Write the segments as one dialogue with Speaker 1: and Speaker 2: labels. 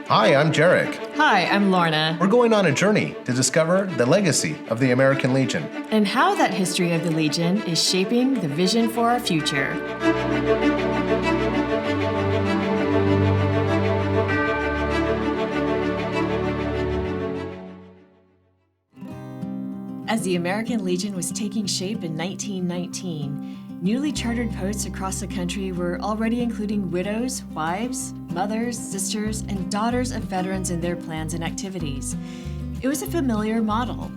Speaker 1: Hi, I'm Jeric.
Speaker 2: Hi, I'm Lorna.
Speaker 1: We're going on a journey to discover the legacy of the American Legion
Speaker 2: And how that history of the Legion is shaping the vision for our future. As the American Legion was taking shape in 1919, newly chartered posts across the country were already including widows, wives, mothers, sisters, and daughters of veterans in their plans and activities. It was a familiar model.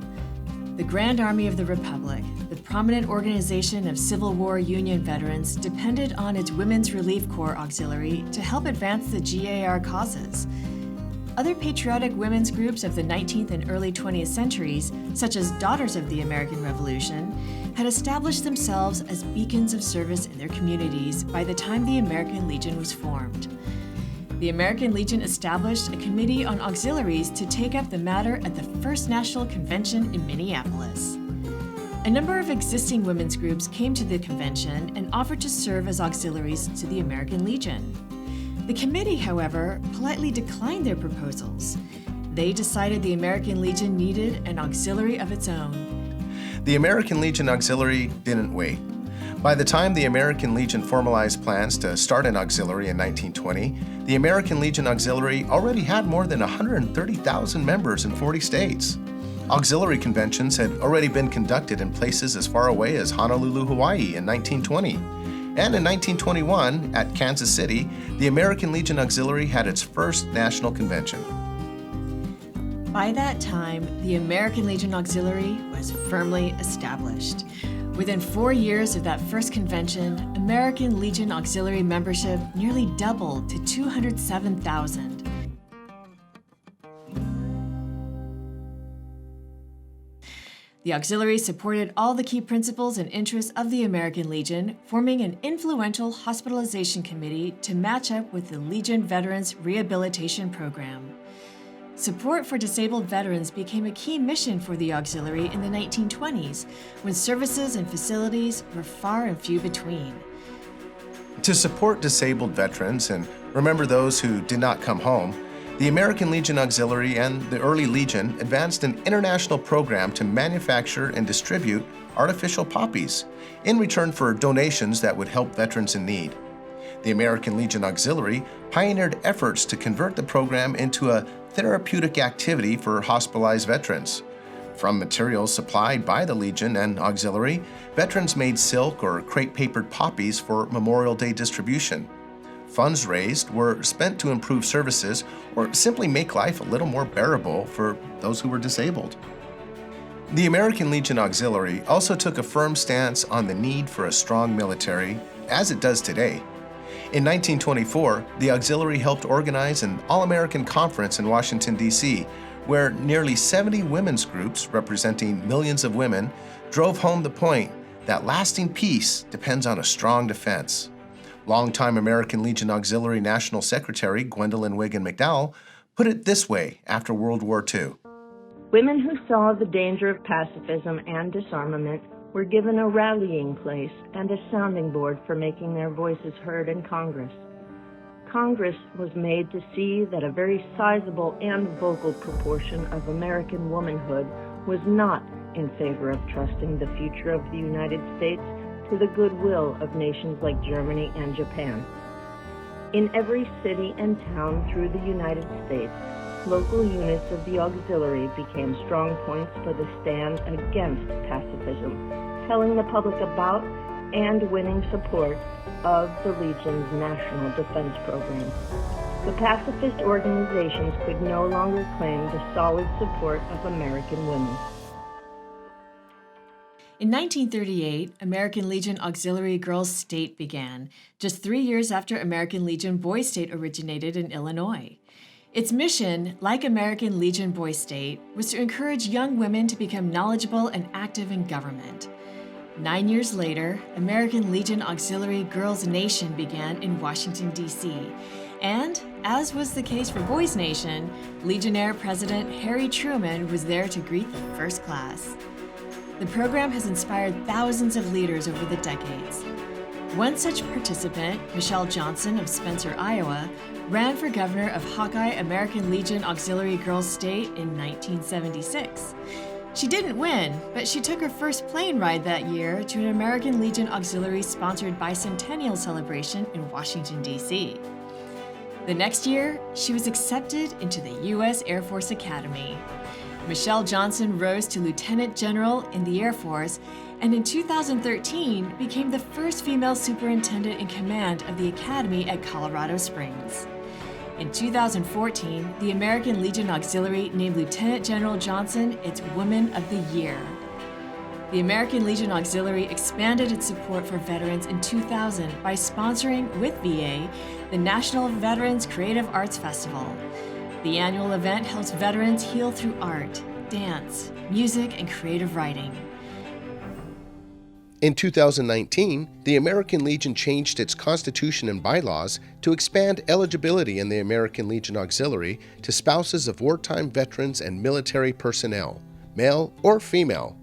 Speaker 2: The Grand Army of the Republic, the prominent organization of Civil War Union veterans, depended on its Women's Relief Corps Auxiliary to help advance the GAR causes. Other patriotic women's groups of the 19th and early 20th centuries, such as Daughters of the American Revolution, had established themselves as beacons of service in their communities by the time the American Legion was formed. The American Legion established a committee on auxiliaries to take up the matter at the First National Convention in Minneapolis. A number of existing women's groups came to the convention and offered to serve as auxiliaries to the American Legion. The committee, however, politely declined their proposals. They decided the American Legion needed an auxiliary of its own.
Speaker 1: The American Legion Auxiliary didn't wait. By the time the American Legion formalized plans to start an auxiliary in 1920, the American Legion Auxiliary already had more than 130,000 members in 40 states. Auxiliary conventions had already been conducted in places as far away as Honolulu, Hawaii in 1920. And in 1921, at Kansas City, the American Legion Auxiliary had its first national convention.
Speaker 2: By that time, the American Legion Auxiliary was firmly established. Within 4 years of that first convention, American Legion Auxiliary membership nearly doubled to 207,000. The auxiliary supported all the key principles and interests of the American Legion, forming an influential hospitalization committee to match up with the Legion Veterans Rehabilitation Program. Support for disabled veterans became a key mission for the auxiliary in the 1920s, when services and facilities were far and few between.
Speaker 1: To support disabled veterans and remember those who did not come home, the American Legion Auxiliary and the early Legion advanced an international program to manufacture and distribute artificial poppies in return for donations that would help veterans in need. The American Legion Auxiliary pioneered efforts to convert the program into a therapeutic activity for hospitalized veterans. From materials supplied by the Legion and Auxiliary, veterans made silk or crepe-papered poppies for Memorial Day distribution. Funds raised were spent to improve services or simply make life a little more bearable for those who were disabled. The American Legion Auxiliary also took a firm stance on the need for a strong military, as it does today. In 1924, the Auxiliary helped organize an All-American Conference in Washington, D.C., where nearly 70 women's groups representing millions of women drove home the point that lasting peace depends on a strong defense. Longtime American Legion Auxiliary National Secretary Gwendolyn Wiggin McDowell put it this way after World War II.
Speaker 3: Women who saw the danger of pacifism and disarmament were given a rallying place and a sounding board for making their voices heard in Congress. Congress was made to see that a very sizable and vocal proportion of American womanhood was not in favor of trusting the future of the United States to the goodwill of nations like Germany and Japan. In every city and town through the United States, local units of the auxiliary became strong points for the stand against pacifism, telling the public about and winning support of the Legion's National Defense Program. The pacifist organizations could no longer claim the solid support of American women.
Speaker 2: In 1938, American Legion Auxiliary Girls State began, just 3 years after American Legion Boys State originated in Illinois. Its mission, like American Legion Boys State, was to encourage young women to become knowledgeable and active in government. 9 years later, American Legion Auxiliary Girls Nation began in Washington, D.C., and, as was the case for Boys Nation, Legionnaire President Harry Truman was there to greet the first class. The program has inspired thousands of leaders over the decades. One such participant, Michelle Johnson of Spencer, Iowa, ran for governor of Hawkeye American Legion Auxiliary Girls State in 1976. She didn't win, but she took her first plane ride that year to an American Legion Auxiliary-sponsored bicentennial celebration in Washington, D.C. The next year, she was accepted into the U.S. Air Force Academy. Michelle Johnson rose to Lieutenant General in the Air Force and in 2013 became the first female superintendent in command of the Academy at Colorado Springs. In 2014, the American Legion Auxiliary named Lieutenant General Johnson its Woman of the Year. The American Legion Auxiliary expanded its support for veterans in 2000 by sponsoring, with VA, the National Veterans Creative Arts Festival. The annual event helps veterans heal through art, dance, music, and creative writing.
Speaker 1: In 2019, the American Legion changed its constitution and bylaws to expand eligibility in the American Legion Auxiliary to spouses of wartime veterans and military personnel, male or female.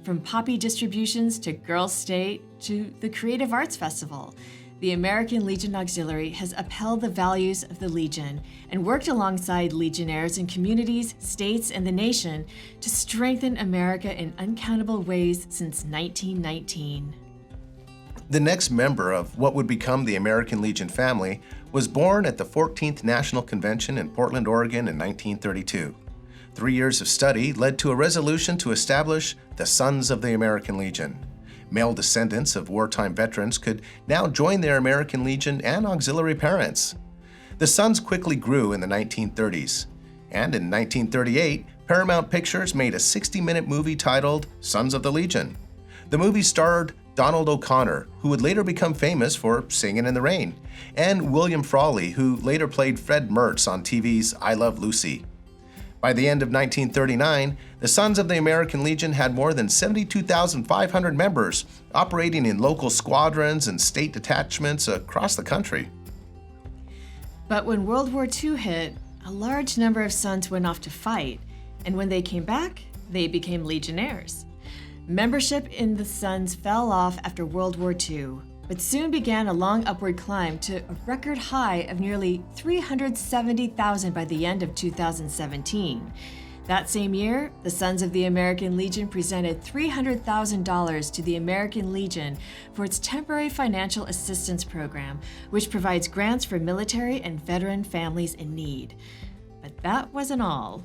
Speaker 2: From poppy distributions to Girls State to the Creative Arts Festival, the American Legion Auxiliary has upheld the values of the Legion and worked alongside Legionnaires in communities, states, and the nation to strengthen America in uncountable ways since 1919.
Speaker 1: The next member of what would become the American Legion family was born at the 14th National Convention in Portland, Oregon in 1932. 3 years of study led to a resolution to establish the Sons of the American Legion. Male descendants of wartime veterans could now join their American Legion and auxiliary parents. The Sons quickly grew in the 1930s, and in 1938, Paramount Pictures made a 60-minute movie titled Sons of the Legion. The movie starred Donald O'Connor, who would later become famous for Singin' in the Rain, and William Frawley, who later played Fred Mertz on TV's I Love Lucy. By the end of 1939, the Sons of the American Legion had more than 72,500 members, operating in local squadrons and state detachments across the country.
Speaker 2: But when World War II hit, a large number of Sons went off to fight, and when they came back, they became Legionnaires. Membership in the Sons fell off after World War II, but soon began a long upward climb to a record high of nearly 370,000 by the end of 2017. That same year, the Sons of the American Legion presented $300,000 to the American Legion for its temporary financial assistance program, which provides grants for military and veteran families in need. But that wasn't all.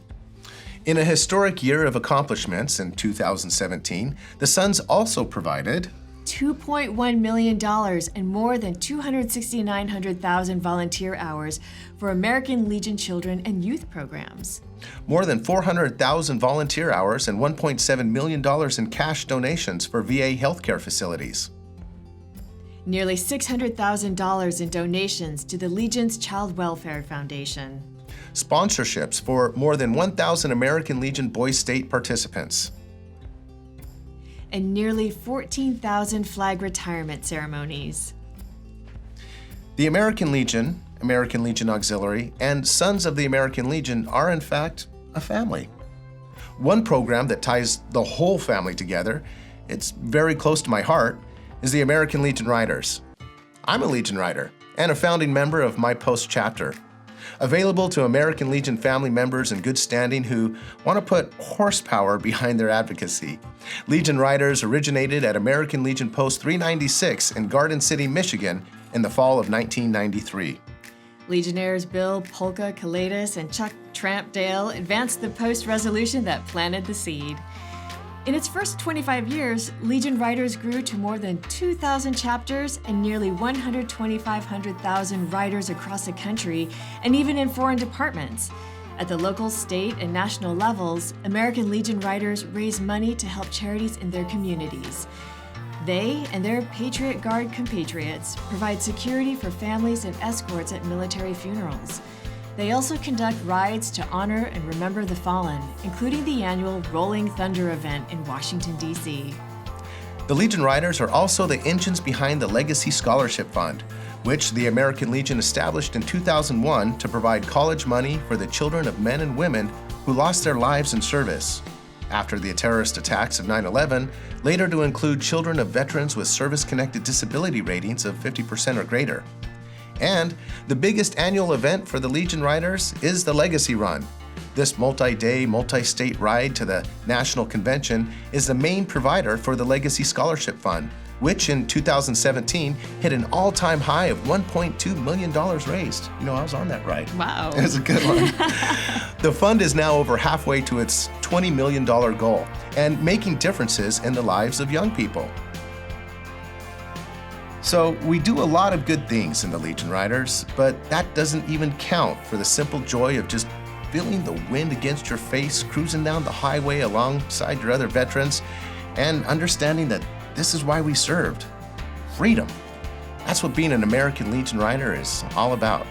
Speaker 1: In a historic year of accomplishments in 2017, the Sons also provided
Speaker 2: $2.1 million and more than 269,000 volunteer hours for American Legion children and youth programs.
Speaker 1: More than 400,000 volunteer hours and $1.7 million in cash donations for VA healthcare facilities.
Speaker 2: Nearly $600,000 in donations to the Legion's Child Welfare Foundation.
Speaker 1: Sponsorships for more than 1,000 American Legion Boys State participants.
Speaker 2: And nearly 14,000 flag retirement ceremonies.
Speaker 1: The American Legion Auxiliary, and Sons of the American Legion are, in fact, a family. One program that ties the whole family together, it's very close to my heart, is the American Legion Riders. I'm a Legion Rider and a founding member of my Post chapter. Available to American Legion family members in good standing who want to put horsepower behind their advocacy. Legion Riders originated at American Legion Post 396 in Garden City, Michigan in the fall of 1993.
Speaker 2: Legionnaires Bill Polka Kaleidis and Chuck Tramp Dale advanced the Post resolution that planted the seed. In its first 25 years, Legion Riders grew to more than 2,000 chapters and nearly 125,000 riders across the country, and even in foreign departments. At the local, state, and national levels, American Legion Riders raise money to help charities in their communities. They and their Patriot Guard compatriots provide security for families and escorts at military funerals. They also conduct rides to honor and remember the fallen, including the annual Rolling Thunder event in Washington, D.C.
Speaker 1: The Legion Riders are also the engines behind the Legacy Scholarship Fund, which the American Legion established in 2001 to provide college money for the children of men and women who lost their lives in service. after the terrorist attacks of 9/11, later to include children of veterans with service-connected disability ratings of 50% or greater. And the biggest annual event for the Legion Riders is the Legacy Run. This multi-day, multi-state ride to the National Convention is the main provider for the Legacy Scholarship Fund, which in 2017 hit an all-time high of $1.2 million raised. You know, I was on that ride.
Speaker 2: Wow.
Speaker 1: It was a good one. The fund is now over halfway to its $20 million goal and making differences in the lives of young people. So we do a lot of good things in the Legion Riders, but that doesn't even count for the simple joy of just feeling the wind against your face, cruising down the highway alongside your other veterans, and understanding that this is why we served. Freedom. That's what being an American Legion Rider is all about.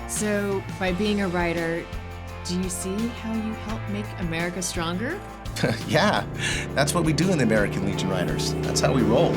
Speaker 2: So, by being a rider, do you see how you help make America stronger?
Speaker 1: Yeah, that's what we do in the American Legion Riders. That's how we roll.